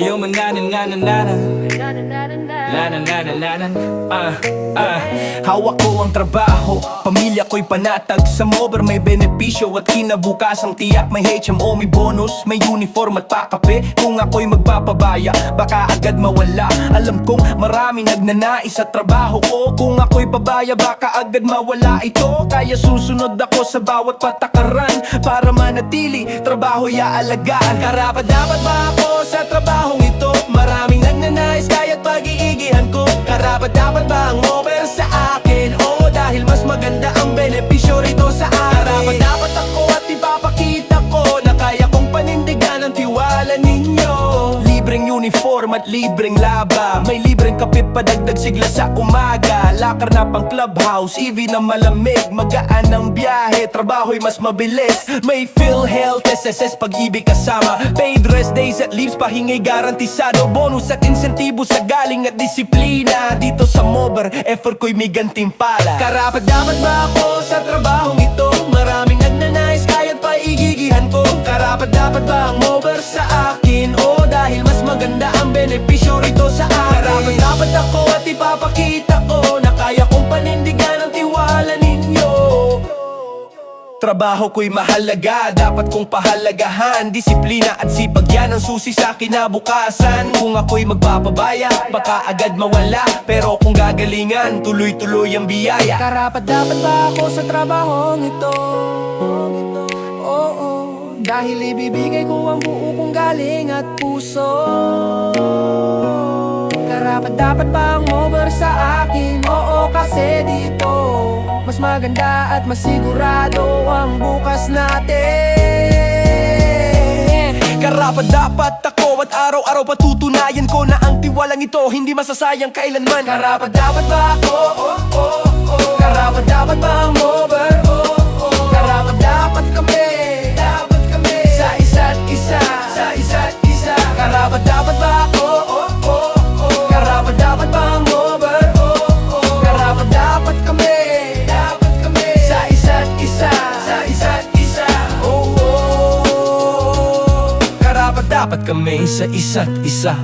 Ayaw man nanan. Hawak ko ang trabaho, pamilya ko'y panatag. Sa mober may benepisyo at kinabukasang tiyak. May HMO, may bonus, may uniform at pakape. Kung ako'y magpapabaya, baka agad mawala. Alam kong marami nagnanais sa trabaho ko. Kung ako'y pabaya, baka agad mawala ito. Kaya susunod ako sa bawat patakaran para manatili, trabaho'y aalagaan. Karapat-dapat ba ako sa trabahong ito? Maraming nagnanais kaya't pag-iigihan ko. Karapat-dapat ba ang mover sa akin? Oo, dahil mas maganda ang benepisyo rito sa akin. Karapat-dapat ako at ipapakita ko na kaya kong panindigan ang tiwala ninyo. Libreng uniform at libreng laba, may libreng kape padagdag sigla sa umaga. Lakar na pang clubhouse, EV na malamig, magaan ang biyahe, trabaho'y mas mabilis. May PhilHealth, SSS, pag-ibig kasama, paid rest days at leaves, pahingay garantisado. Bonus at insentibo sa galing at disiplina. Dito sa mover, effort ko'y may gantimpala. Karapat-dapat ba ako sa trabahong ito? Maraming nagnanais kaya't paigigihan ko. Karapat-dapat ba ang mover sa akin? O dahil mas maganda ang benepisyo rito sa akin. Karapat-dapat ako at ipapakita ko na kaya kong panindigan ang tiwala ninyo. Trabaho ko'y mahalaga, dapat kong pahalagahan. Disiplina at sipag yan ang susi sa kinabukasan. Kung ako'y magpapabaya, baka agad mawala. Pero kung gagalingan, tuloy-tuloy ang biyaya. Karapat-dapat ba ako sa trabahong ito? Oo, dahil ibibigay ko ang buo kong galing at puso. Karapat-dapat ba ang mover sa akin? Oo, kasi dito mas maganda at mas sigurado ang bukas natin. Karapat-dapat ako at araw-araw patutunayan ko na ang tiwalang ito hindi masasayang kailanman. Karapat-dapat ba ako? Karapat-dapat ba ang mover? Karapat-dapat kami sa isa't isa. Karapat-dapat ba ako? Karapat-dapat ba ang mover? Karapat-dapat kami sa isa't isa. Karapat-dapat kami sa isa't isa.